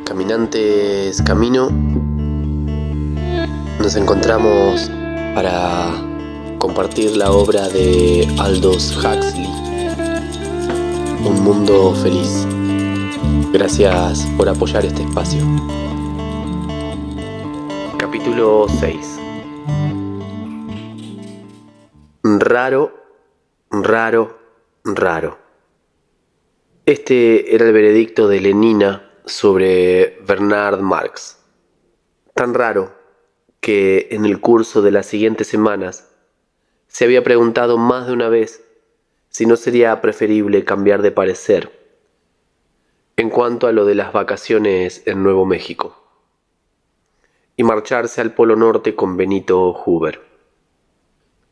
Caminantes camino, nos encontramos para compartir la obra de Aldous Huxley, Un mundo feliz. Gracias por apoyar este espacio. Capítulo 6. Raro, raro, raro. Este era el veredicto de Lenina sobre Bernard Marx. Tan raro que en el curso de las siguientes semanas se había preguntado más de una vez si no sería preferible cambiar de parecer en cuanto a lo de las vacaciones en Nuevo México y marcharse al Polo Norte con Benito Hoover.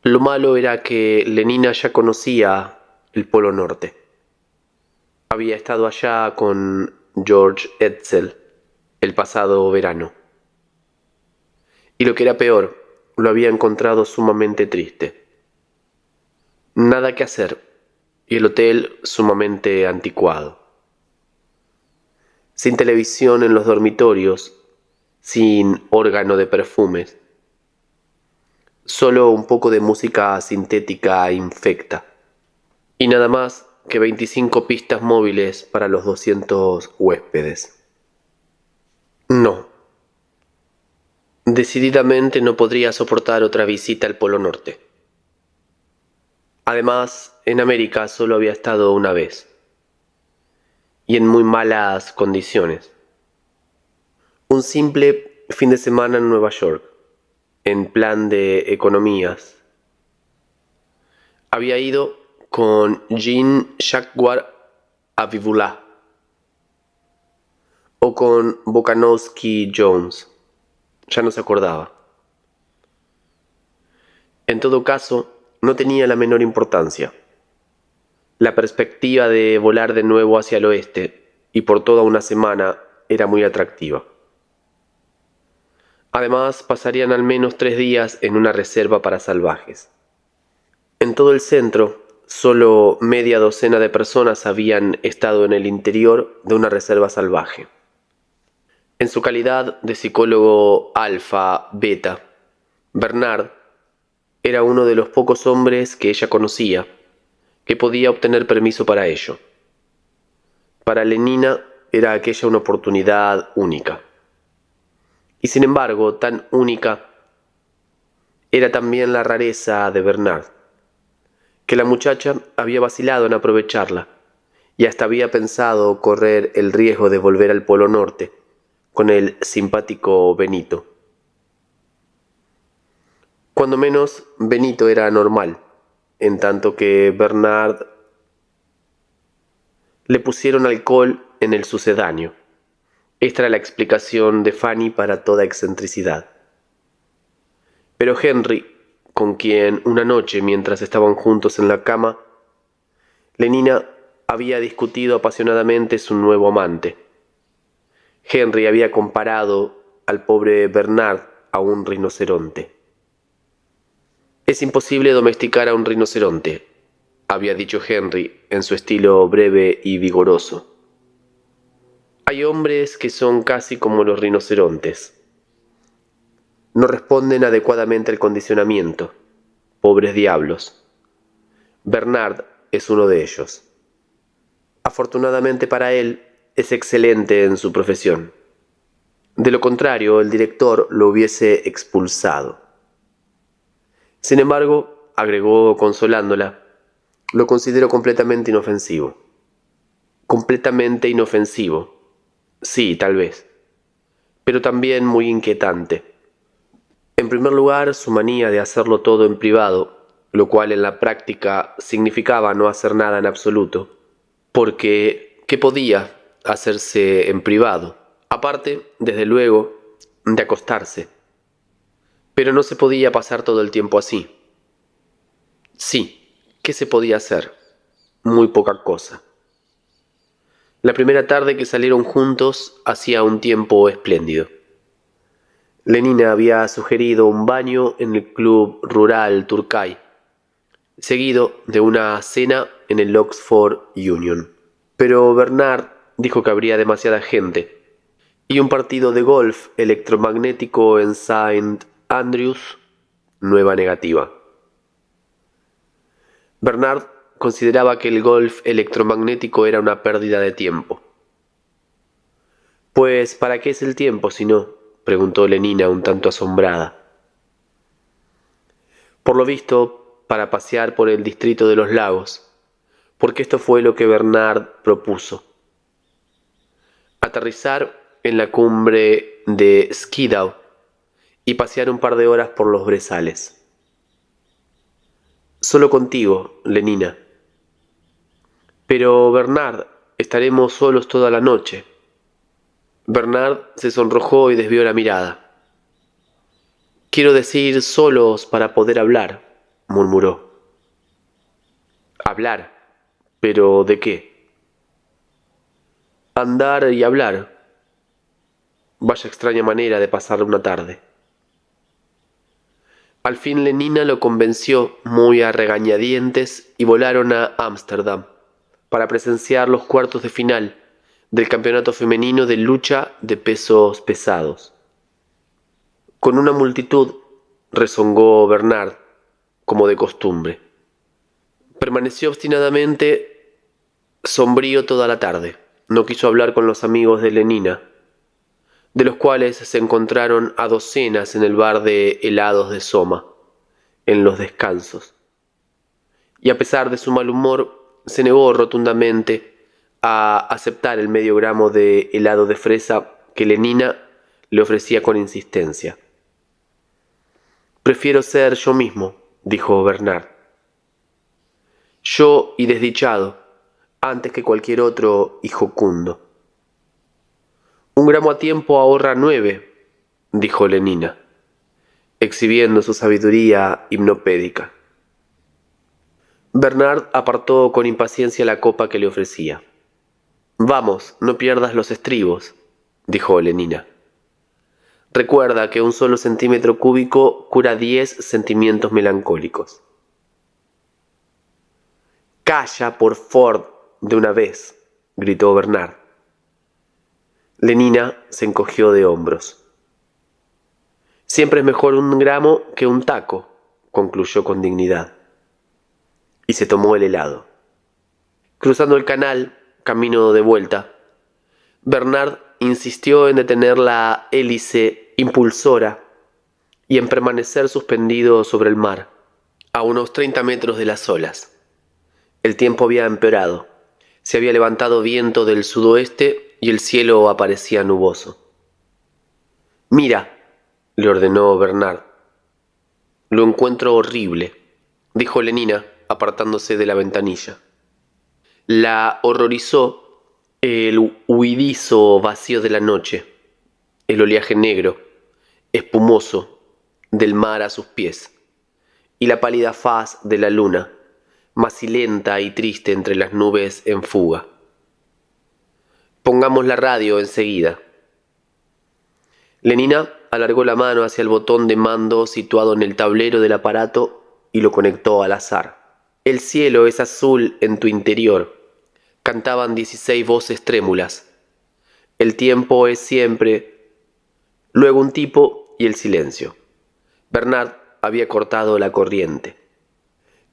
Lo malo era que Lenina ya conocía el Polo Norte. Había estado allá con George Edsel el pasado verano. Y lo que era peor, lo había encontrado sumamente triste. Nada que hacer, y el hotel sumamente anticuado. Sin televisión en los dormitorios, sin órgano de perfumes. Solo un poco de música sintética infecta. Y nada más que 25 pistas móviles para los 200 huéspedes. No. Decididamente no podría soportar otra visita al Polo Norte. Además, en América solo había estado una vez. Y en muy malas condiciones. Un simple fin de semana en Nueva York, en plan de economías. Había ido con Jean-Jacques Avivullah o con Bokanowski Jones. Ya no se acordaba. En todo caso, no tenía la menor importancia. La perspectiva de volar de nuevo hacia el oeste y por toda una semana era muy atractiva. Además, pasarían al menos 3 días en una reserva para salvajes. En todo el centro, solo media docena de personas habían estado en el interior de una reserva salvaje. En su calidad de psicólogo alfa-beta, Bernard era uno de los pocos hombres que ella conocía que podía obtener permiso para ello. Para Lenina era aquella una oportunidad única. Y sin embargo, tan única era también la rareza de Bernard, que la muchacha había vacilado en aprovecharla y hasta había pensado correr el riesgo de volver al Polo Norte con el simpático Benito. Cuando menos, Benito era normal, en tanto que Bernard le pusieron alcohol en el sucedáneo. Esta era la explicación de Fanny para toda excentricidad. Pero Henry, con quien una noche, mientras estaban juntos en la cama, Lenina había discutido apasionadamente su nuevo amante. Henry había comparado al pobre Bernard a un rinoceronte. «Es imposible domesticar a un rinoceronte», había dicho Henry en su estilo breve y vigoroso. «Hay hombres que son casi como los rinocerontes. No responden adecuadamente al condicionamiento. Pobres diablos. Bernard es uno de ellos. Afortunadamente para él, es excelente en su profesión. De lo contrario, el director lo hubiese expulsado. Sin embargo, agregó consolándola, lo considero completamente inofensivo. Completamente inofensivo. Sí, tal vez. Pero también muy inquietante. En primer lugar, su manía de hacerlo todo en privado, lo cual en la práctica significaba no hacer nada en absoluto, porque ¿qué podía hacerse en privado? Aparte, desde luego, de acostarse. Pero no se podía pasar todo el tiempo así. Sí, ¿qué se podía hacer? Muy poca cosa. La primera tarde que salieron juntos hacía un tiempo espléndido. Lenina había sugerido un baño en el club rural Turkay, seguido de una cena en el Oxford Union. Pero Bernard dijo que habría demasiada gente y un partido de golf electromagnético en St. Andrews, nueva negativa. Bernard consideraba que el golf electromagnético era una pérdida de tiempo. «Pues, ¿para qué es el tiempo si no?», preguntó Lenina un tanto asombrada. «Por lo visto, para pasear por el distrito de los lagos, porque esto fue lo que Bernard propuso. Aterrizar en la cumbre de Skiddaw y pasear un par de horas por los brezales. Solo contigo, Lenina». «Pero, Bernard, estaremos solos toda la noche». Bernard se sonrojó y desvió la mirada. «Quiero decir, solos para poder hablar», murmuró. «¿Hablar? ¿Pero de qué?». «Andar y hablar». Vaya extraña manera de pasar una tarde. Al fin Lenina lo convenció muy a regañadientes y volaron a Ámsterdam para presenciar los cuartos de final del campeonato femenino de lucha de pesos pesados. Con una multitud, rezongó Bernard, como de costumbre. Permaneció obstinadamente sombrío toda la tarde. No quiso hablar con los amigos de Lenina, de los cuales se encontraron a docenas en el bar de helados de Soma, en los descansos. Y a pesar de su mal humor, se negó rotundamente a aceptar el medio gramo de helado de fresa que Lenina le ofrecía con insistencia. «Prefiero ser yo mismo», dijo Bernard. «Yo y desdichado, antes que cualquier otro ijocundo». «Un gramo a tiempo ahorra 9», dijo Lenina, exhibiendo su sabiduría hipnopédica. Bernard apartó con impaciencia la copa que le ofrecía. «Vamos, no pierdas los estribos», dijo Lenina. «Recuerda que un solo centímetro cúbico cura 10 sentimientos melancólicos». «Calla, por Ford, de una vez», gritó Bernard. Lenina se encogió de hombros. «Siempre es mejor un gramo que un taco», concluyó con dignidad. Y se tomó el helado. Cruzando el canal, camino de vuelta, Bernard insistió en detener la hélice impulsora y en permanecer suspendido sobre el mar, a unos 30 metros de las olas. El tiempo había empeorado. Se había levantado viento del sudoeste y el cielo aparecía nuboso. «Mira», le ordenó Bernard. «Lo encuentro horrible», dijo Lenina, apartándose de la ventanilla. La horrorizó el huidizo vacío de la noche, el oleaje negro, espumoso, del mar a sus pies, y la pálida faz de la luna, macilenta y triste entre las nubes en fuga. «Pongamos la radio enseguida». Lenina alargó la mano hacia el botón de mando situado en el tablero del aparato y lo conectó al azar. «El cielo es azul en tu interior», cantaban 16 voces trémulas. «El tiempo es siempre». Luego un tipo y el silencio. Bernard había cortado la corriente.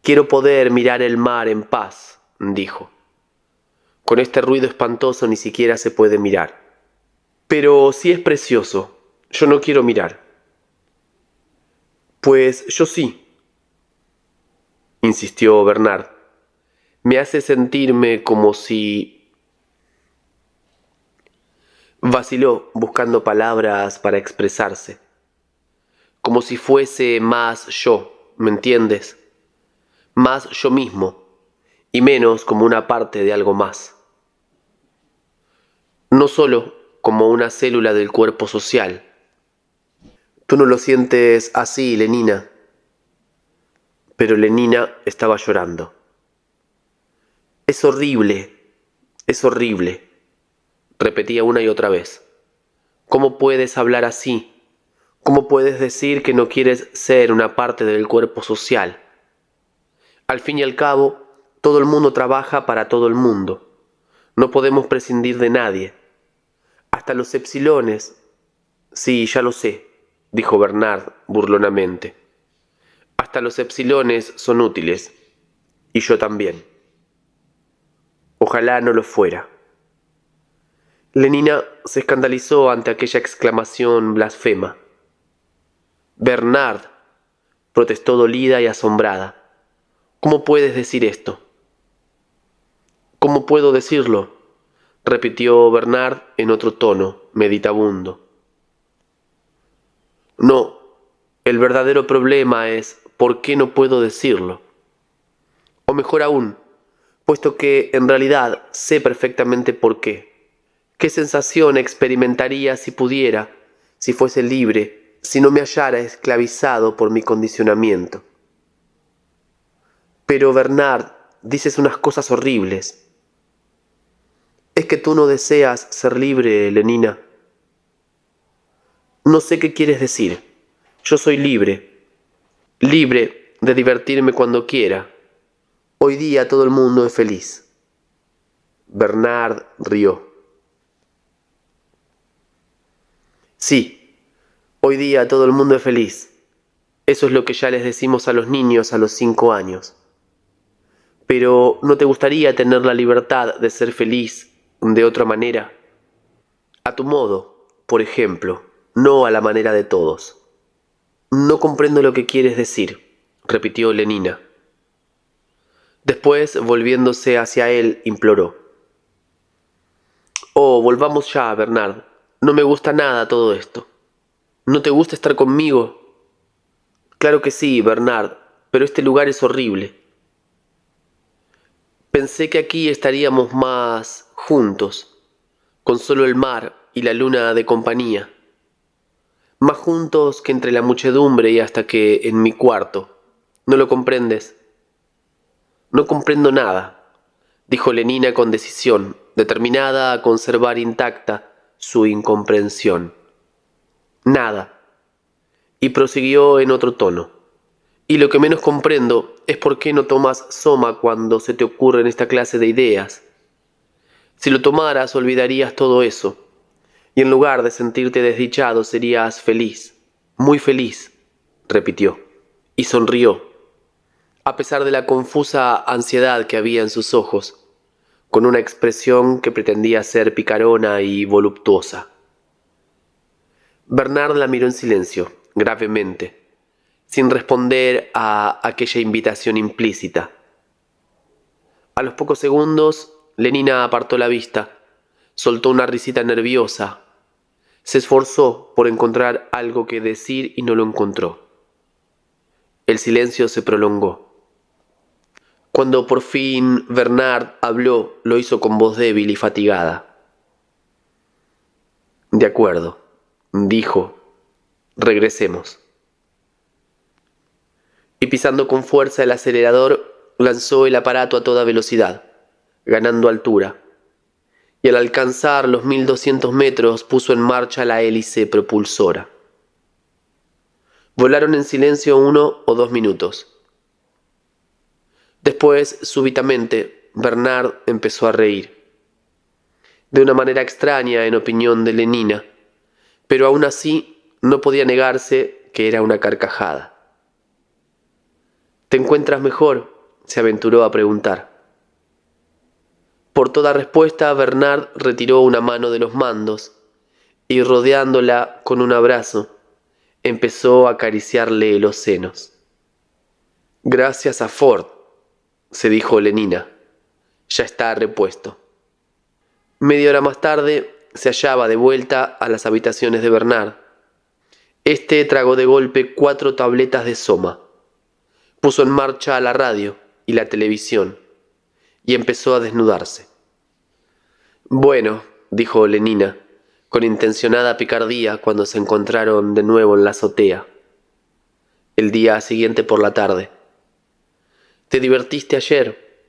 «Quiero poder mirar el mar en paz», dijo. «Con este ruido espantoso ni siquiera se puede mirar». «Pero si es precioso, yo no quiero mirar». «Pues yo sí», insistió Bernard. «Me hace sentirme como si...». Vaciló buscando palabras para expresarse. «Como si fuese más yo, ¿me entiendes? Más yo mismo, y menos como una parte de algo más. No solo como una célula del cuerpo social». «Tú no lo sientes así, Lenina». Pero Lenina estaba llorando. «Es horrible», repetía una y otra vez. «¿Cómo puedes hablar así? ¿Cómo puedes decir que no quieres ser una parte del cuerpo social? Al fin y al cabo, todo el mundo trabaja para todo el mundo. No podemos prescindir de nadie. Hasta los epsilones. Sí, ya lo sé, dijo Bernard burlonamente. Hasta los epsilones son útiles. Y yo también. Ojalá no lo fuera. Lenina se escandalizó ante aquella exclamación blasfema. Bernard, protestó dolida y asombrada. ¿Cómo puedes decir esto? ¿Cómo puedo decirlo? Repitió Bernard en otro tono, meditabundo. No, el verdadero problema es ¿por qué no puedo decirlo? O mejor aún, puesto que en realidad sé perfectamente por qué. ¿Qué sensación experimentaría si pudiera, si fuese libre, si no me hallara esclavizado por mi condicionamiento? Pero Bernard, dices unas cosas horribles. ¿Es que tú no deseas ser libre, Lenina? No sé qué quieres decir. Yo soy libre. Libre de divertirme cuando quiera. Hoy día todo el mundo es feliz. Bernard rió. Sí, hoy día todo el mundo es feliz. Eso es lo que ya les decimos a los niños a los 5 años. Pero ¿no te gustaría tener la libertad de ser feliz de otra manera? A tu modo, por ejemplo, no a la manera de todos. No comprendo lo que quieres decir, repitió Lenina. Después, volviéndose hacia él, imploró. Oh, volvamos ya, Bernard. No me gusta nada todo esto. ¿No te gusta estar conmigo? Claro que sí, Bernard, pero este lugar es horrible. Pensé que aquí estaríamos más juntos, con solo el mar y la luna de compañía. Más juntos que entre la muchedumbre y hasta que en mi cuarto. ¿No lo comprendes? No comprendo nada, dijo Lenina con decisión, determinada a conservar intacta su incomprensión. Nada. Y prosiguió en otro tono. Y lo que menos comprendo es por qué no tomas soma cuando se te ocurren esta clase de ideas. Si lo tomaras, olvidarías todo eso, y en lugar de sentirte desdichado serías feliz, muy feliz, repitió, y sonrió, a pesar de la confusa ansiedad que había en sus ojos, con una expresión que pretendía ser picarona y voluptuosa. Bernard la miró en silencio, gravemente, sin responder a aquella invitación implícita. A los pocos segundos, Lenina apartó la vista, soltó una risita nerviosa, se esforzó por encontrar algo que decir y no lo encontró. El silencio se prolongó. Cuando por fin Bernard habló, lo hizo con voz débil y fatigada. De acuerdo, dijo, regresemos. Y pisando con fuerza el acelerador, lanzó el aparato a toda velocidad, ganando altura, y al alcanzar los 1200 metros puso en marcha la hélice propulsora. Volaron en silencio 1 o 2 minutos. Después, súbitamente, Bernard empezó a reír. De una manera extraña en opinión de Lenina, pero aún así no podía negarse que era una carcajada. ¿Te encuentras mejor?, se aventuró a preguntar. Por toda respuesta, Bernard retiró una mano de los mandos y, rodeándola con un abrazo, empezó a acariciarle los senos. Gracias a Ford, se dijo Lenina, ya está repuesto. Media hora más tarde se hallaba de vuelta a las habitaciones de Bernard. Este tragó de golpe 4 tabletas de soma, puso en marcha la radio y la televisión y empezó a desnudarse. Bueno, dijo Lenina, con intencionada picardía cuando se encontraron de nuevo en la azotea, el día siguiente por la tarde. ¿Te divertiste ayer?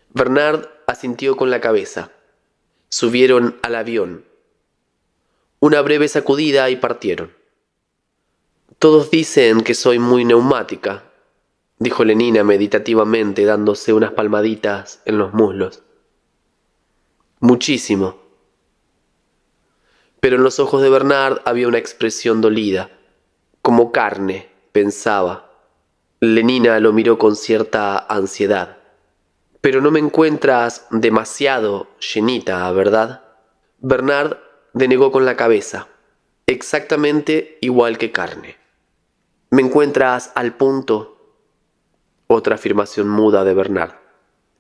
Bernard asintió con la cabeza. Subieron al avión. Una breve sacudida y partieron. Todos dicen que soy muy neumática, dijo Lenina meditativamente, dándose unas palmaditas en los muslos. Muchísimo. Pero en los ojos de Bernard había una expresión dolida. Como carne, pensaba. Lenina lo miró con cierta ansiedad. Pero no me encuentras demasiado llenita, ¿verdad? Bernard denegó con la cabeza. Exactamente igual que carne. ¿Me encuentras al punto? Otra afirmación muda de Bernard.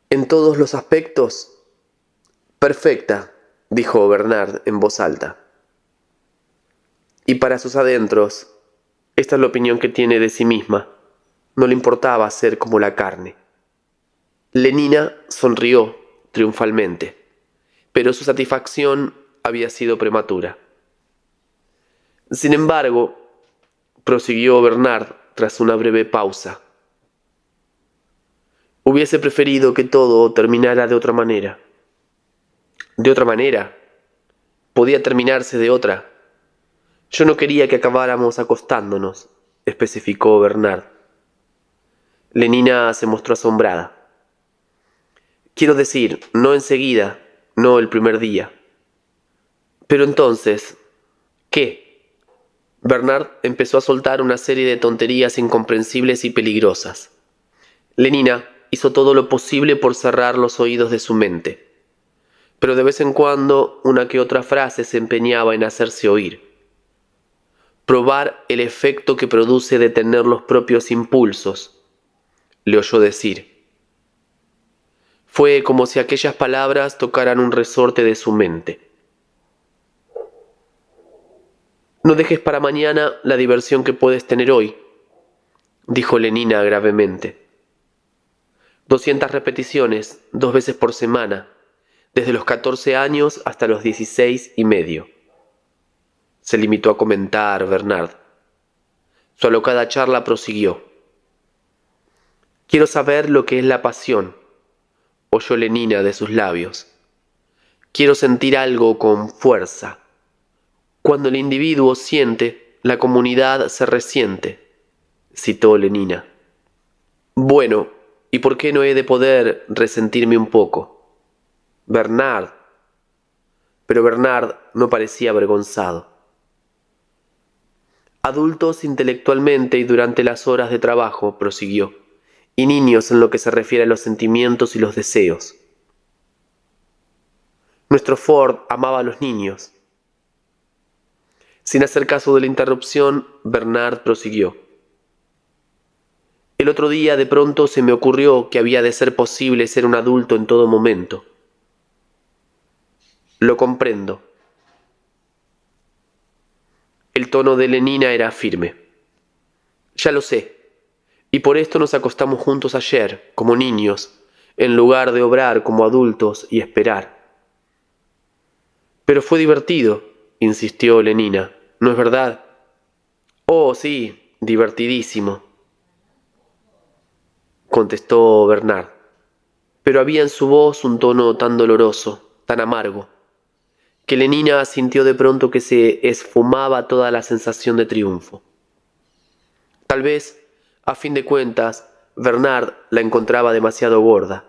¿En todos los aspectos? Perfecta, dijo Bernard en voz alta. Y para sus adentros, esta es la opinión que tiene de sí misma. No le importaba ser como la carne. Lenina sonrió triunfalmente, pero su satisfacción había sido prematura. Sin embargo, prosiguió Bernard tras una breve pausa, hubiese preferido que todo terminara de otra manera. ¿De otra manera? Podía terminarse de otra. Yo no quería que acabáramos acostándonos, especificó Bernard. Lenina se mostró asombrada. Quiero decir, no enseguida, no el primer día. Pero entonces, ¿qué? Bernard empezó a soltar una serie de tonterías incomprensibles y peligrosas. Lenina hizo todo lo posible por cerrar los oídos de su mente, pero de vez en cuando una que otra frase se empeñaba en hacerse oír. Probar el efecto que produce detener los propios impulsos, le oyó decir. Fue como si aquellas palabras tocaran un resorte de su mente. No dejes para mañana la diversión que puedes tener hoy, dijo Lenina gravemente. 200 repeticiones, 2 veces por semana, desde los 14 años hasta los 16 y medio. Se limitó a comentar Bernard. Su alocada charla prosiguió. Quiero saber lo que es la pasión, oyó Lenina de sus labios. Quiero sentir algo con fuerza. Cuando el individuo siente, la comunidad se resiente, citó Lenina. Bueno, ¿y por qué no he de poder resentirme un poco? Bernard. Pero Bernard no parecía avergonzado. Adultos intelectualmente y durante las horas de trabajo, prosiguió, y niños en lo que se refiere a los sentimientos y los deseos. Nuestro Ford amaba a los niños. Sin hacer caso de la interrupción, Bernard prosiguió. El otro día de pronto se me ocurrió que había de ser posible ser un adulto en todo momento. Lo comprendo. El tono de Lenina era firme. Ya lo sé, y por esto nos acostamos juntos ayer, como niños, en lugar de obrar como adultos y esperar. Pero fue divertido, insistió Lenina, ¿no es verdad? Oh, sí, divertidísimo, contestó Bernard. Pero había en su voz un tono tan doloroso, tan amargo, que Lenina sintió de pronto que se esfumaba toda la sensación de triunfo. Tal vez, a fin de cuentas, Bernard la encontraba demasiado gorda.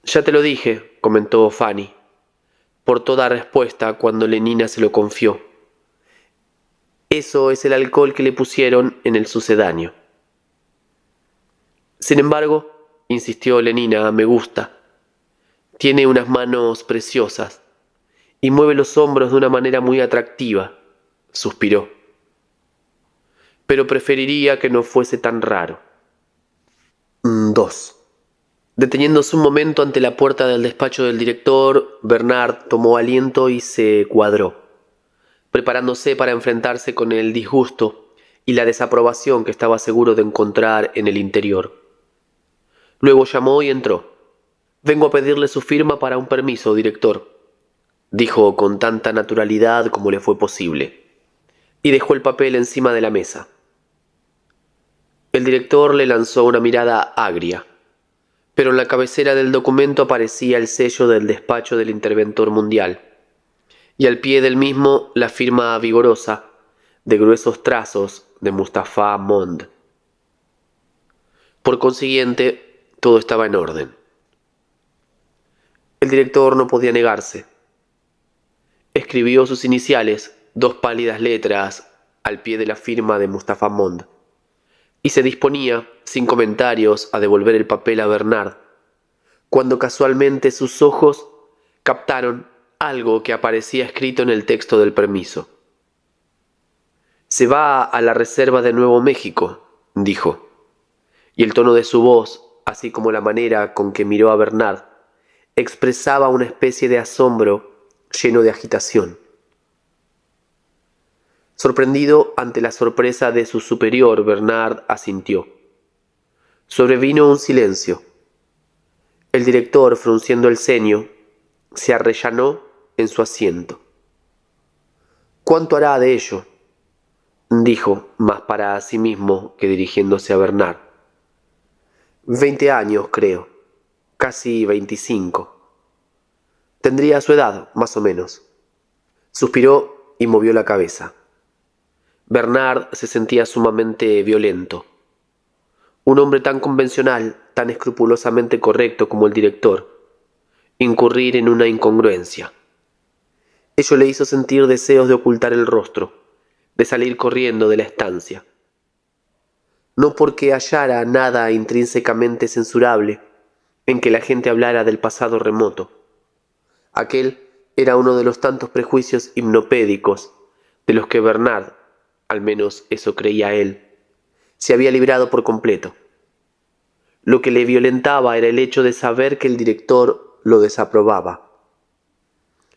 Ya te lo dije, comentó Fanny, por toda respuesta cuando Lenina se lo confió. Eso es el alcohol que le pusieron en el sucedáneo. Sin embargo, insistió Lenina, me gusta. Tiene unas manos preciosas y mueve los hombros de una manera muy atractiva, suspiró. Pero preferiría que no fuese tan raro. 2. Deteniéndose un momento ante la puerta del despacho del director, Bernard tomó aliento y se cuadró, preparándose para enfrentarse con el disgusto y la desaprobación que estaba seguro de encontrar en el interior. Luego llamó y entró. Vengo a pedirle su firma para un permiso, director, dijo con tanta naturalidad como le fue posible, y dejó el papel encima de la mesa. El director le lanzó una mirada agria, pero en la cabecera del documento aparecía el sello del despacho del interventor mundial, y al pie del mismo la firma vigorosa de gruesos trazos de Mustapha Mond. Por consiguiente, todo estaba en orden. El director no podía negarse. Escribió sus iniciales, 2 pálidas letras, al pie de la firma de Mustapha Mond, y se disponía, sin comentarios, a devolver el papel a Bernard, cuando casualmente sus ojos captaron algo que aparecía escrito en el texto del permiso. «Se va a la reserva de Nuevo México», dijo, y el tono de su voz, así como la manera con que miró a Bernard, expresaba una especie de asombro lleno de agitación. Sorprendido ante la sorpresa de su superior, Bernard asintió. Sobrevino un silencio. El director, frunciendo el ceño, se arrellanó en su asiento. «¿Cuánto hará de ello?», dijo, más para sí mismo que dirigiéndose a Bernard. 20 años, creo. Casi 25. Tendría su edad, más o menos. Suspiró y movió la cabeza. Bernard se sentía sumamente violento. Un hombre tan convencional, tan escrupulosamente correcto como el director, incurrir en una incongruencia. Ello le hizo sentir deseos de ocultar el rostro, de salir corriendo de la estancia. No porque hallara nada intrínsecamente censurable en que la gente hablara del pasado remoto. Aquel era uno de los tantos prejuicios hipnopédicos de los que Bernard, al menos eso creía él, se había librado por completo. Lo que le violentaba era el hecho de saber que el director lo desaprobaba.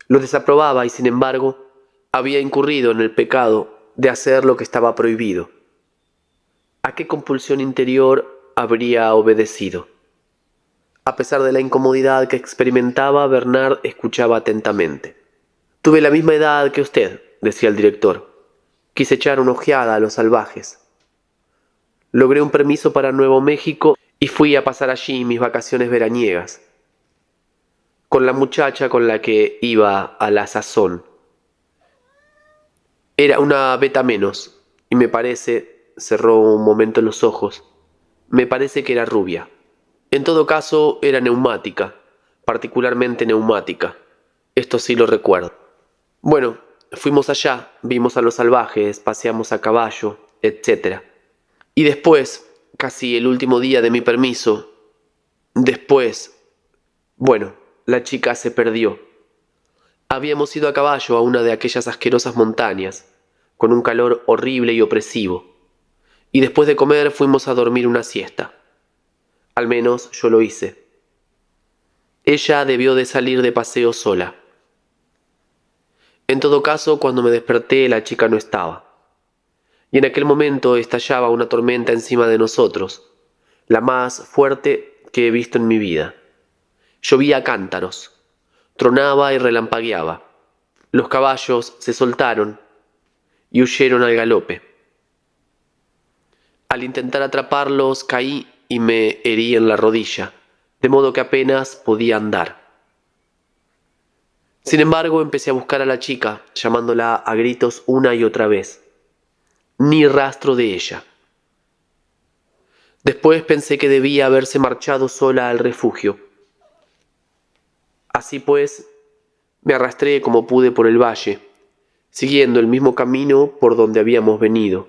Lo desaprobaba y, sin embargo, había incurrido en el pecado de hacer lo que estaba prohibido. ¿A qué compulsión interior habría obedecido? A pesar de la incomodidad que experimentaba, Bernard escuchaba atentamente. «Tuve la misma edad que usted», decía el director. «Quise echar una ojeada a los salvajes. Logré un permiso para Nuevo México y fui a pasar allí mis vacaciones veraniegas, con la muchacha con la que iba a la sazón. Era una beta menos, y me parece», cerró un momento los ojos, «me parece que era rubia. En todo caso, era neumática, particularmente neumática. Esto sí lo recuerdo. Bueno, fuimos allá, vimos a los salvajes, paseamos a caballo, etc. Y después, casi el último día de mi permiso, bueno, la chica se perdió. Habíamos ido a caballo a una de aquellas asquerosas montañas, con un calor horrible y opresivo, y después de comer fuimos a dormir una siesta. Al menos yo lo hice. Ella debió de salir de paseo sola. En todo caso, cuando me desperté, la chica no estaba. Y en aquel momento estallaba una tormenta encima de nosotros, la más fuerte que he visto en mi vida. Llovía a cántaros, tronaba y relampagueaba. Los caballos se soltaron y huyeron al galope. Al intentar atraparlos, caí y me herí en la rodilla, de modo que apenas podía andar. Sin embargo, empecé a buscar a la chica, llamándola a gritos una y otra vez. Ni rastro de ella. Después pensé que debía haberse marchado sola al refugio. Así pues, me arrastré como pude por el valle, siguiendo el mismo camino por donde habíamos venido.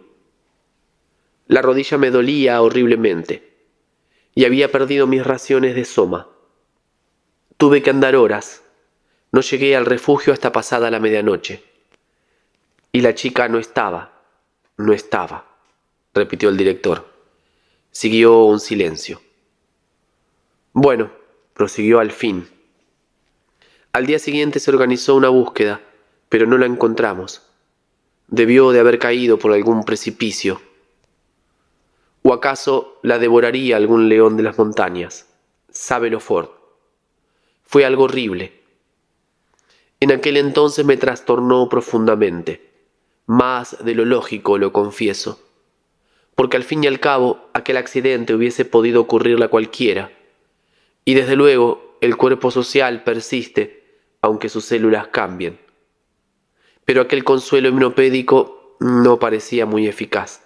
La rodilla me dolía horriblemente y había perdido mis raciones de soma. Tuve que andar horas. No llegué al refugio hasta pasada la medianoche. Y la chica no estaba, repitió el director. Siguió un silencio. Bueno, prosiguió al fin. Al día siguiente se organizó una búsqueda, pero no la encontramos. Debió de haber caído por algún precipicio. ¿O acaso la devoraría algún león de las montañas? Sábelo Ford. Fue algo horrible. En aquel entonces me trastornó profundamente, más de lo lógico, lo confieso, porque al fin y al cabo aquel accidente hubiese podido ocurrirle a cualquiera, y desde luego el cuerpo social persiste, aunque sus células cambien. Pero aquel consuelo hipnopédico no parecía muy eficaz,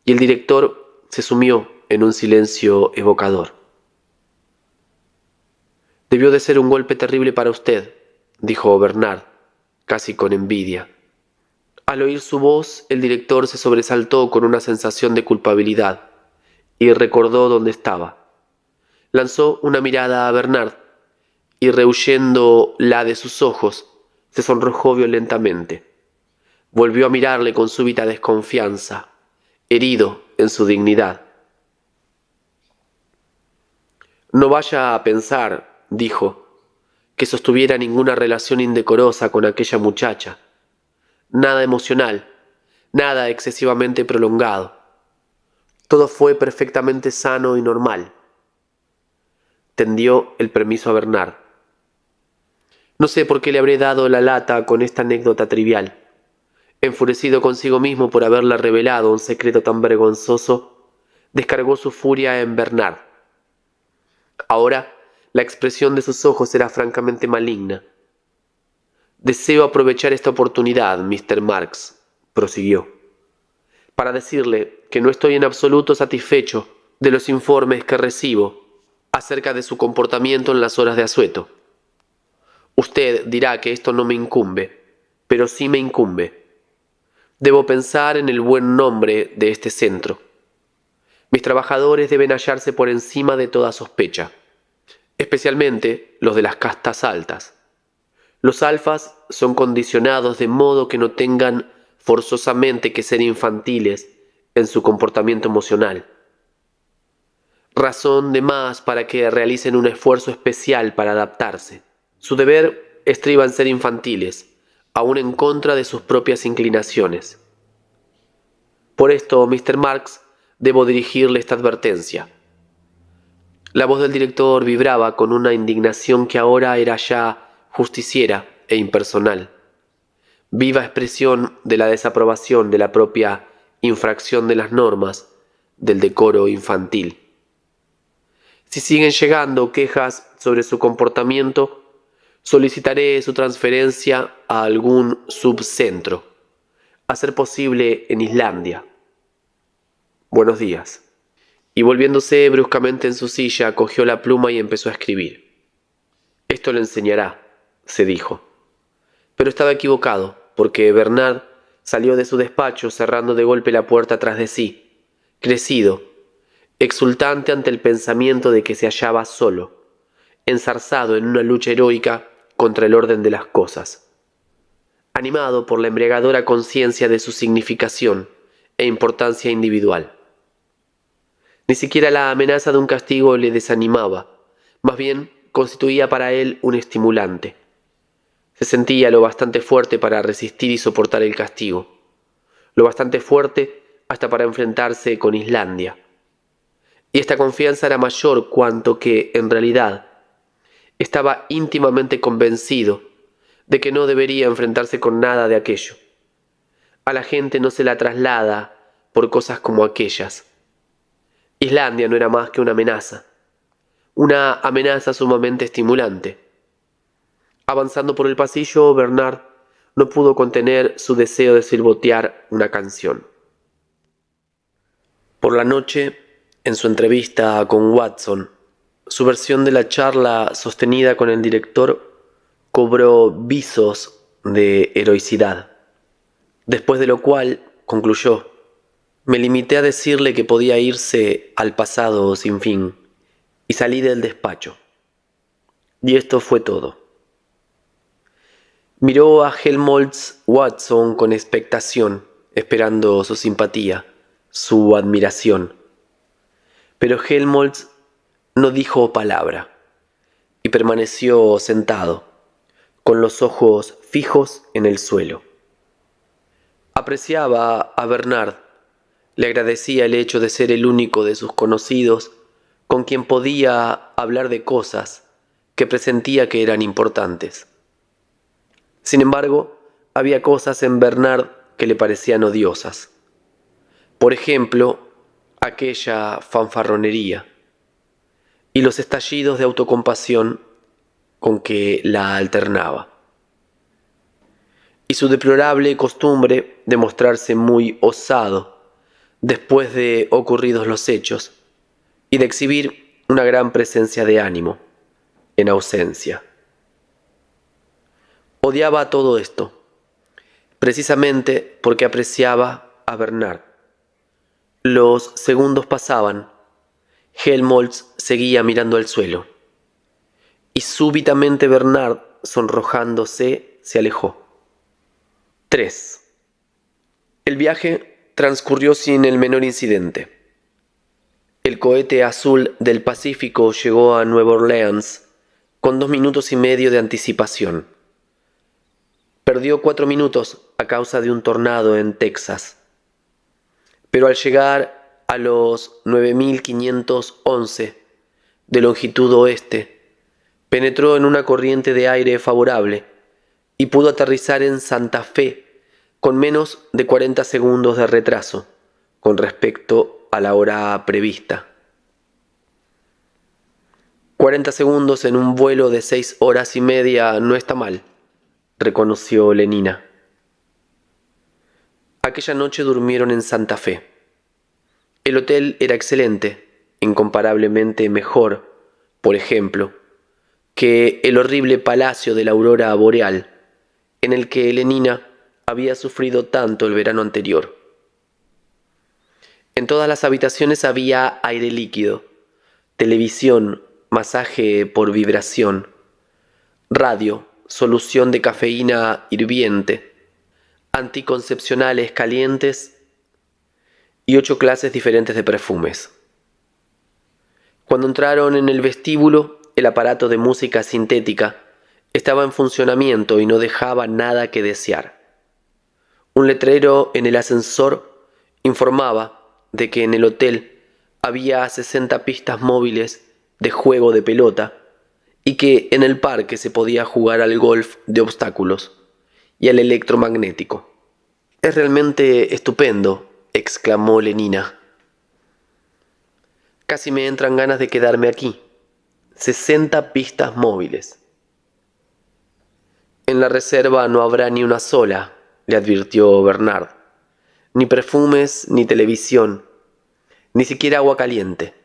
y el director se sumió en un silencio evocador. «Debió de ser un golpe terrible para usted», dijo Bernard, casi con envidia. Al oír su voz, el director se sobresaltó con una sensación de culpabilidad y recordó dónde estaba. Lanzó una mirada a Bernard y, rehuyendo la de sus ojos, se sonrojó violentamente. Volvió a mirarle con súbita desconfianza, herido en su dignidad. «No vaya a pensar», dijo, «que sostuviera ninguna relación indecorosa con aquella muchacha. Nada emocional, nada excesivamente prolongado. Todo fue perfectamente sano y normal». Tendió el permiso a Bernard. «No sé por qué le habré dado la lata con esta anécdota trivial. Enfurecido consigo mismo por haberle revelado un secreto tan vergonzoso, descargó su furia en Bernard. Ahora la expresión de sus ojos era francamente maligna. «Deseo aprovechar esta oportunidad, Mr. Marks», prosiguió, «para decirle que no estoy en absoluto satisfecho de los informes que recibo acerca de su comportamiento en las horas de asueto. Usted dirá que esto no me incumbe, pero sí me incumbe. Debo pensar en el buen nombre de este centro. Mis trabajadores deben hallarse por encima de toda sospecha, especialmente los de las castas altas. Los alfas son condicionados de modo que no tengan forzosamente que ser infantiles en su comportamiento emocional. Razón de más para que realicen un esfuerzo especial para adaptarse. Su deber estriba en ser infantiles, aun en contra de sus propias inclinaciones. Por esto, Mr. Marks, debo dirigirle esta advertencia». La voz del director vibraba con una indignación que ahora era ya justiciera e impersonal, viva expresión de la desaprobación de la propia infracción de las normas del decoro infantil. «Si siguen llegando quejas sobre su comportamiento, solicitaré su transferencia a algún subcentro, a ser posible en Islandia. Buenos días». Y volviéndose bruscamente en su silla, cogió la pluma y empezó a escribir. «Esto le enseñará», se dijo. Pero estaba equivocado, porque Bernard salió de su despacho cerrando de golpe la puerta tras de sí, crecido, exultante ante el pensamiento de que se hallaba solo, enzarzado en una lucha heroica contra el orden de las cosas, animado por la embriagadora conciencia de su significación e importancia individual. Ni siquiera la amenaza de un castigo le desanimaba, más bien constituía para él un estimulante. Se sentía lo bastante fuerte para resistir y soportar el castigo, lo bastante fuerte hasta para enfrentarse con Islandia. Y esta confianza era mayor cuanto que, en realidad, estaba íntimamente convencido de que no debería enfrentarse con nada de aquello. A la gente no se la traslada por cosas como aquellas. Islandia no era más que una amenaza sumamente estimulante. Avanzando por el pasillo, Bernard no pudo contener su deseo de silbotear una canción. Por la noche, en su entrevista con Watson, su versión de la charla sostenida con el director cobró visos de heroicidad, después de lo cual, concluyó, me limité a decirle que podía irse al pasado sin fin, y salí del despacho. Y esto fue todo. Miró a Helmholtz Watson con expectación, esperando su simpatía, su admiración. Pero Helmholtz no dijo palabra, y permaneció sentado, con los ojos fijos en el suelo. Apreciaba a Bernard. Le agradecía el hecho de ser el único de sus conocidos con quien podía hablar de cosas que presentía que eran importantes. Sin embargo, había cosas en Bernard que le parecían odiosas. Por ejemplo, aquella fanfarronería y los estallidos de autocompasión con que la alternaba. y su deplorable costumbre de mostrarse muy osado después de ocurridos los hechos y de exhibir una gran presencia de ánimo en ausencia. Odiaba todo esto, precisamente porque apreciaba a Bernard. Los segundos pasaban, Helmholtz seguía mirando al suelo, y súbitamente Bernard, sonrojándose, se alejó. 3. El viaje transcurrió sin el menor incidente. El cohete azul del Pacífico llegó a Nueva Orleans con 2 minutos y medio de anticipación. Perdió 4 minutos a causa de un tornado en Texas. Pero al llegar a los 9.511 de longitud oeste, penetró en una corriente de aire favorable y pudo aterrizar en Santa Fe con menos de 40 segundos de retraso con respecto a la hora prevista. 40 segundos en un vuelo de 6 horas y media no está mal, reconoció Lenina. Aquella noche durmieron en Santa Fe. El hotel era excelente, incomparablemente mejor, por ejemplo, que el horrible palacio de la aurora boreal, en el que Lenina había sufrido tanto el verano anterior. En todas las habitaciones había aire líquido, televisión, masaje por vibración, radio, solución de cafeína hirviente, anticoncepcionales calientes y 8 clases diferentes de perfumes. Cuando entraron en el vestíbulo, el aparato de música sintética estaba en funcionamiento y no dejaba nada que desear. Un letrero en el ascensor informaba de que en el hotel había 60 pistas móviles de juego de pelota y que en el parque se podía jugar al golf de obstáculos y al electromagnético. «Es realmente estupendo», exclamó Lenina. «Casi me entran ganas de quedarme aquí. 60 pistas móviles». «En la reserva no habrá ni una sola», le advirtió Bernard. «Ni perfumes, ni televisión, ni siquiera agua caliente.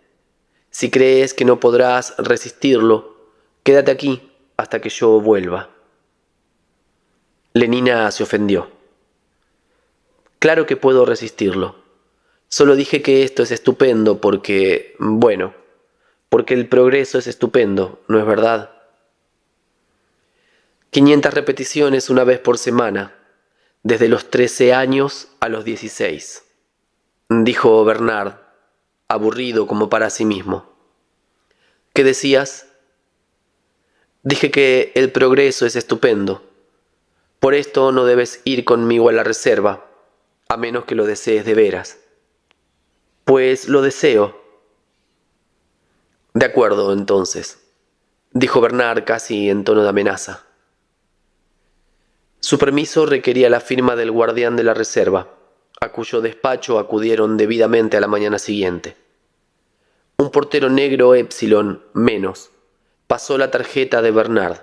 Si crees que no podrás resistirlo, quédate aquí hasta que yo vuelva». Lenina se ofendió. «Claro que puedo resistirlo. Solo dije que esto es estupendo porque, bueno, porque el progreso es estupendo, ¿no es verdad?» 500 repeticiones una vez por semana, desde los 13 años a los 16, dijo Bernard, aburrido como para sí mismo. «¿Qué decías?» «Dije que el progreso es estupendo. Por esto no debes ir conmigo a la reserva, a menos que lo desees de veras». «Pues lo deseo». «De acuerdo, entonces», dijo Bernard casi en tono de amenaza. Su permiso requería la firma del guardián de la reserva, a cuyo despacho acudieron debidamente a la mañana siguiente. Un portero negro Epsilon menos pasó la tarjeta de Bernard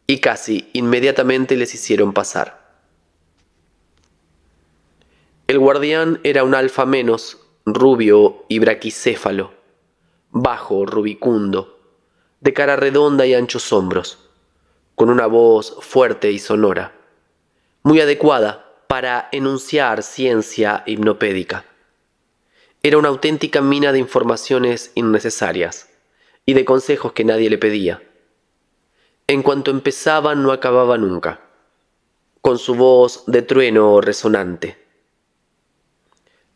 y casi inmediatamente les hicieron pasar. El guardián era un alfa menos, rubio y braquicéfalo, bajo, rubicundo, de cara redonda y anchos hombros, con una voz fuerte y sonora, muy adecuada para enunciar ciencia hipnopédica. Era una auténtica mina de informaciones innecesarias y de consejos que nadie le pedía. En cuanto empezaba, no acababa nunca, con su voz de trueno resonante.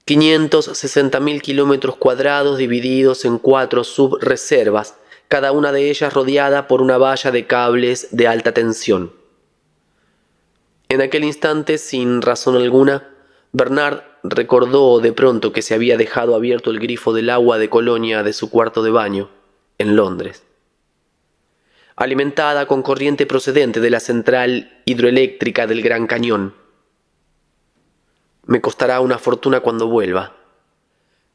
560.000 kilómetros cuadrados divididos en 4 subreservas, cada una de ellas rodeada por una valla de cables de alta tensión. En aquel instante, sin razón alguna, Bernard recordó de pronto que se había dejado abierto el grifo del agua de colonia de su cuarto de baño, en Londres, alimentada con corriente procedente de la central hidroeléctrica del Gran Cañón. «Me costará una fortuna cuando vuelva».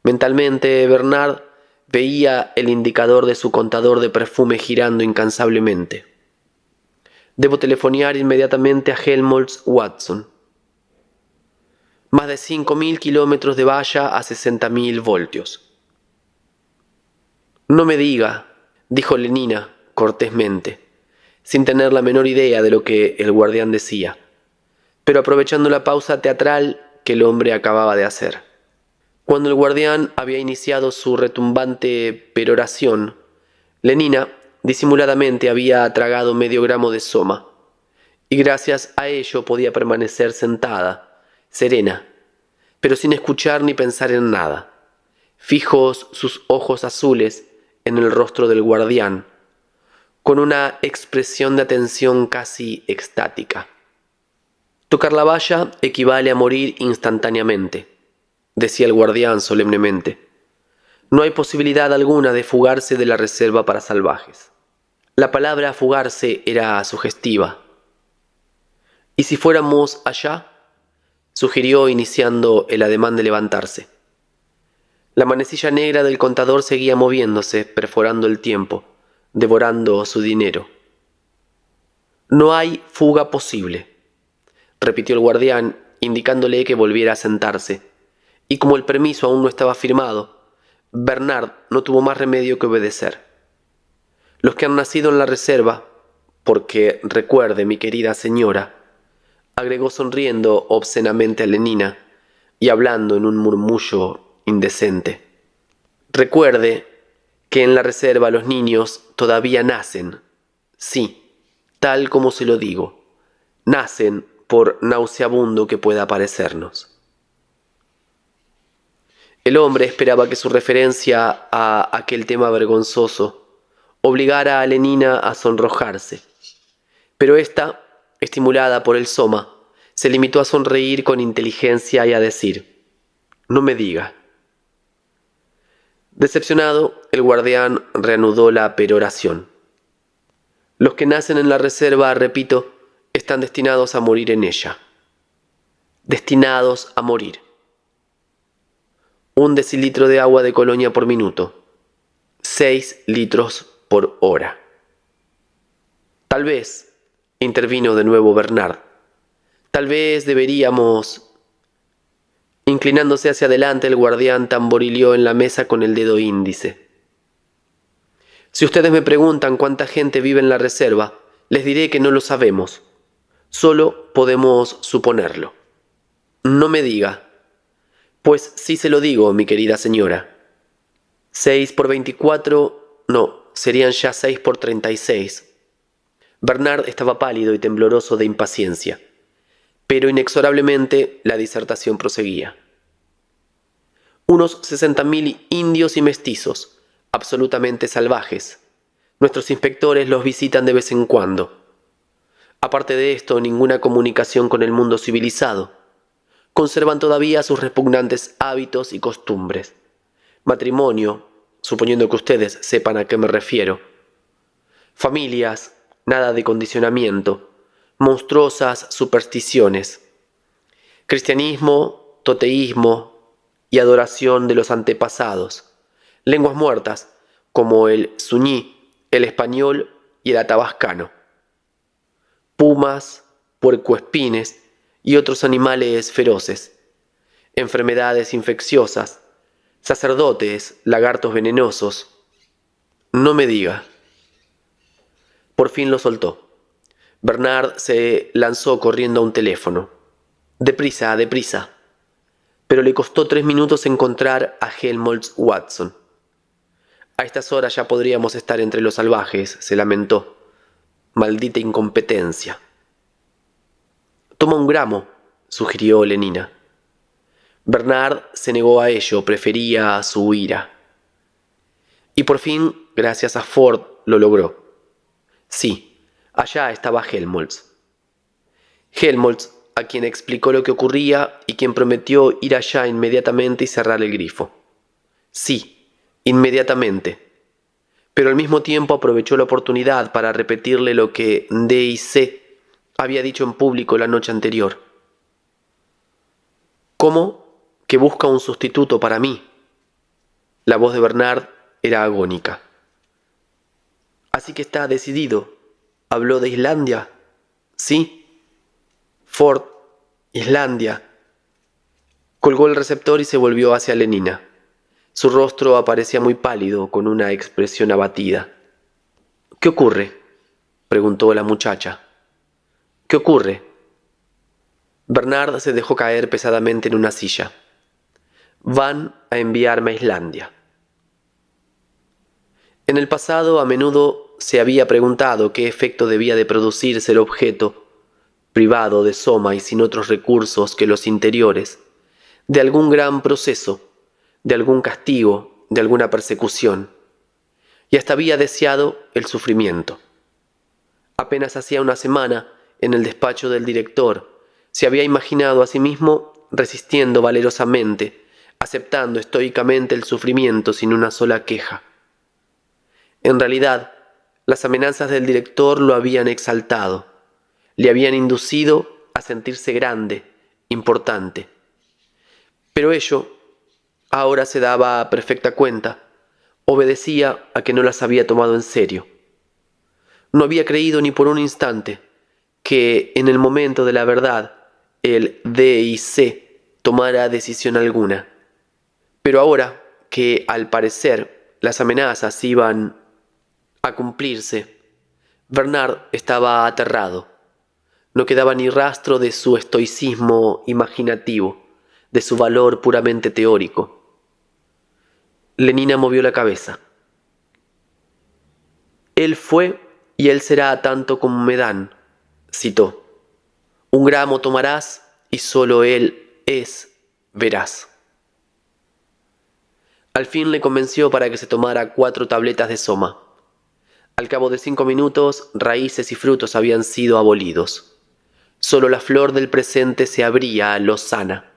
Mentalmente, Bernard veía el indicador de su contador de perfume girando incansablemente. Debo telefonear inmediatamente a Helmholtz Watson. Más de 5.000 kilómetros de valla a 60.000 voltios. No me diga, dijo Lenina cortésmente, sin tener la menor idea de lo que el guardián decía, pero aprovechando la pausa teatral que el hombre acababa de hacer. Cuando el guardián había iniciado su retumbante peroración, Lenina disimuladamente había tragado medio gramo de soma, y gracias a ello podía permanecer sentada, serena, pero sin escuchar ni pensar en nada, fijos sus ojos azules en el rostro del guardián, con una expresión de atención casi extática. Tocar la valla equivale a morir instantáneamente, decía el guardián solemnemente. No hay posibilidad alguna de fugarse de la reserva para salvajes. La palabra fugarse era sugestiva. ¿Y si fuéramos allá?, sugirió iniciando el ademán de levantarse. La manecilla negra del contador seguía moviéndose, perforando el tiempo, devorando su dinero. No hay fuga posible, repitió el guardián, indicándole que volviera a sentarse, y como el permiso aún no estaba firmado, Bernard no tuvo más remedio que obedecer. Los que han nacido en la reserva, porque recuerde, mi querida señora, agregó sonriendo obscenamente a Lenina y hablando en un murmullo indecente. Recuerde que en la reserva los niños todavía nacen. Sí, tal como se lo digo, nacen por nauseabundo que pueda parecernos. El hombre esperaba que su referencia a aquel tema vergonzoso obligara a Lenina a sonrojarse, pero ésta, estimulada por el soma, se limitó a sonreír con inteligencia y a decir: «No me diga». Decepcionado, el guardián reanudó la peroración. Los que nacen en la reserva, repito, están destinados a morir en ella. Destinados a morir. 1 decilitro de agua de colonia por minuto. 6 litros por hora. Tal vez, intervino de nuevo Bernard, tal vez deberíamos... Inclinándose hacia adelante, el guardián tamborileó en la mesa con el dedo índice. Si ustedes me preguntan cuánta gente vive en la reserva, les diré que no lo sabemos. Solo podemos suponerlo. No me diga. Pues sí se lo digo, mi querida señora. 6 por 24, no, serían ya 6 por 36. Bernard estaba pálido y tembloroso de impaciencia, pero inexorablemente la disertación proseguía. Unos 60.000 indios y mestizos, absolutamente salvajes. Nuestros inspectores los visitan de vez en cuando. Aparte de esto, ninguna comunicación con el mundo civilizado. Conservan todavía sus repugnantes hábitos y costumbres. Matrimonio, suponiendo que ustedes sepan a qué me refiero. Familias, nada de condicionamiento. Monstruosas supersticiones. Cristianismo, toteísmo y adoración de los antepasados. Lenguas muertas, como el suñí, el español y el atabascano. Pumas, puercoespines y otros animales feroces. Enfermedades infecciosas. Sacerdotes, lagartos venenosos. No me diga. Por fin lo soltó. Bernard se lanzó corriendo a un teléfono. Deprisa, deprisa. Pero le costó 3 minutos encontrar a Helmholtz Watson. A estas horas ya podríamos estar entre los salvajes, se lamentó. Maldita incompetencia. Toma 1 gramo, sugirió Lenina. Bernard se negó a ello, prefería su ira. Y por fin, gracias a Ford, lo logró. Sí, allá estaba Helmholtz. Helmholtz, a quien explicó lo que ocurría y quien prometió ir allá inmediatamente y cerrar el grifo. Sí, inmediatamente. Pero al mismo tiempo aprovechó la oportunidad para repetirle lo que D.I.C. había dicho en público la noche anterior. ¿Cómo? Que busca un sustituto para mí. La voz de Bernard era agónica. Así que está decidido. ¿Habló de Islandia? Sí, Ford, Islandia. Colgó el receptor y se volvió hacia Lenina. Su rostro aparecía muy pálido, con una expresión abatida. ¿Qué ocurre?, preguntó la muchacha. ¿Qué ocurre? Bernard se dejó caer pesadamente en una silla. Van a enviarme a Islandia. En el pasado a menudo se había preguntado qué efecto debía de producirse el objeto, privado de soma y sin otros recursos que los interiores, de algún gran proceso, de algún castigo, de alguna persecución, y hasta había deseado el sufrimiento. Apenas hacía una semana, en el despacho del director, se había imaginado a sí mismo resistiendo valerosamente, aceptando estoicamente el sufrimiento sin una sola queja. En realidad, las amenazas del director lo habían exaltado, le habían inducido a sentirse grande, importante. Pero ello, ahora se daba perfecta cuenta, obedecía a que no las había tomado en serio. No había creído ni por un instante que en el momento de la verdad el D&C tomara decisión alguna. Pero ahora que al parecer las amenazas iban a cumplirse, Bernard estaba aterrado. No quedaba ni rastro de su estoicismo imaginativo, de su valor puramente teórico. Lenina movió la cabeza. Él fue y él será tanto como me dan, citó. 1 gramo tomarás y solo él es, verás. Al fin le convenció para que se tomara 4 tabletas de soma. Al cabo de 5 minutos, raíces y frutos habían sido abolidos. Solo la flor del presente se abría lozana.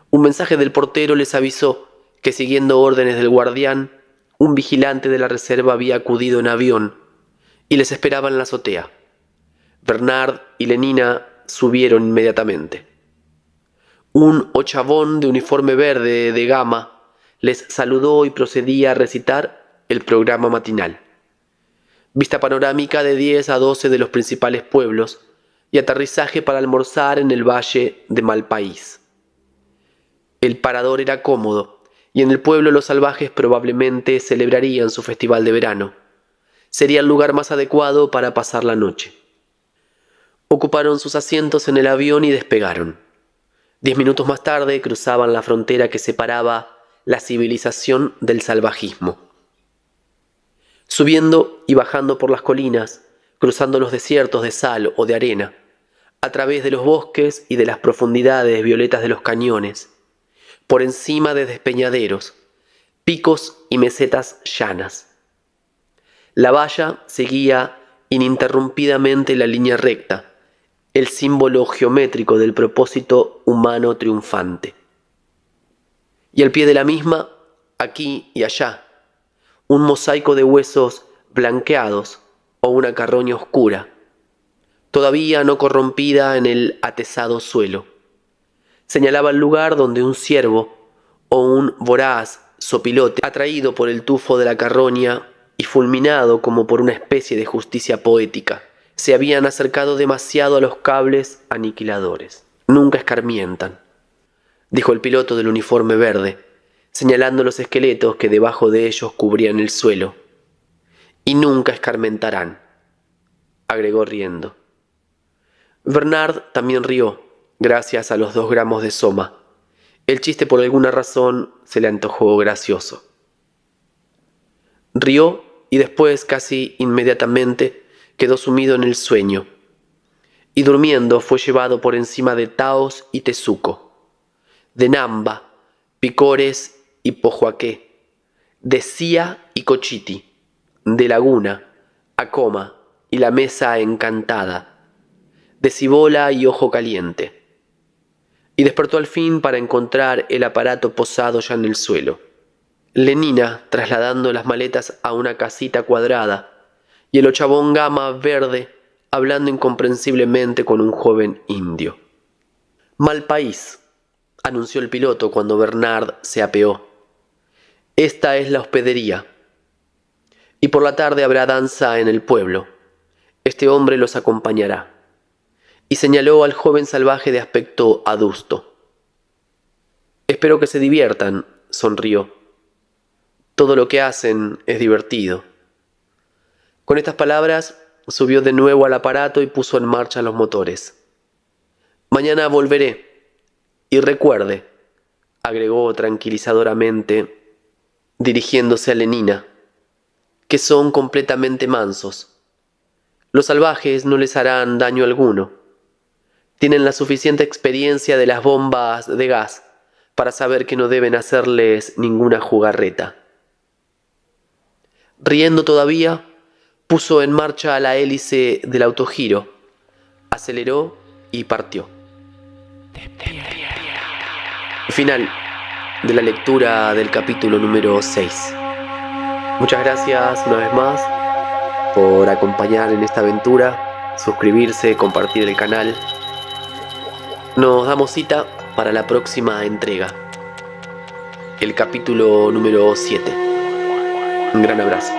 Un mensaje del portero les avisó que, siguiendo órdenes del guardián, un vigilante de la reserva había acudido en avión y les esperaba en la azotea. Bernard y Lenina subieron inmediatamente. Un ochavón de uniforme verde de gama les saludó y procedía a recitar el programa matinal. Vista panorámica de 10 a 12 de los principales pueblos y aterrizaje para almorzar en el valle de Malpaís. El parador era cómodo y en el pueblo los salvajes probablemente celebrarían su festival de verano. Sería el lugar más adecuado para pasar la noche. Ocuparon sus asientos en el avión y despegaron. 10 minutos más tarde cruzaban la frontera que separaba la civilización del salvajismo. Subiendo y bajando por las colinas, cruzando los desiertos de sal o de arena, a través de los bosques y de las profundidades violetas de los cañones, por encima de despeñaderos, picos y mesetas llanas. La valla seguía ininterrumpidamente la línea recta, el símbolo geométrico del propósito humano triunfante. Y al pie de la misma, aquí y allá, un mosaico de huesos blanqueados o una carroña oscura, todavía no corrompida en el atezado suelo. Señalaba el lugar donde un ciervo o un voraz sopilote, atraído por el tufo de la carroña y fulminado como por una especie de justicia poética, se habían acercado demasiado a los cables aniquiladores. Nunca escarmientan, dijo el piloto del uniforme verde, señalando los esqueletos que debajo de ellos cubrían el suelo. Y nunca escarmentarán, agregó riendo. Bernard también rió, gracias a los 2 gramos de soma. El chiste por alguna razón se le antojó gracioso. Rió y después, casi inmediatamente, quedó sumido en el sueño. Y durmiendo fue llevado por encima de Taos y Tezuco, de Namba, Picores y Pojoaqué, de Sia y Cochiti, de Laguna, Acoma y la Mesa Encantada, de Cibola y Ojo Caliente. Y despertó al fin para encontrar el aparato posado ya en el suelo. Lenina trasladando las maletas a una casita cuadrada y el ochavón gama verde hablando incomprensiblemente con un joven indio. Malpaís, anunció el piloto cuando Bernard se apeó. Esta es la hospedería. Y por la tarde habrá danza en el pueblo. Este hombre los acompañará. y señaló al joven salvaje de aspecto adusto. «Espero que se diviertan», sonrió. «Todo lo que hacen es divertido». Con estas palabras, subió de nuevo al aparato y puso en marcha los motores. «Mañana volveré. Y recuerde», agregó tranquilizadoramente, dirigiéndose a Lenina, «que son completamente mansos. Los salvajes no les harán daño alguno. Tienen la suficiente experiencia de las bombas de gas para saber que no deben hacerles ninguna jugarreta». Riendo todavía, puso en marcha la hélice del autogiro, aceleró y partió. Final de la lectura del capítulo número 6. Muchas gracias una vez más por acompañar en esta aventura, suscribirse, compartir el canal. Nos damos cita para la próxima entrega, el capítulo número 7. Un gran abrazo.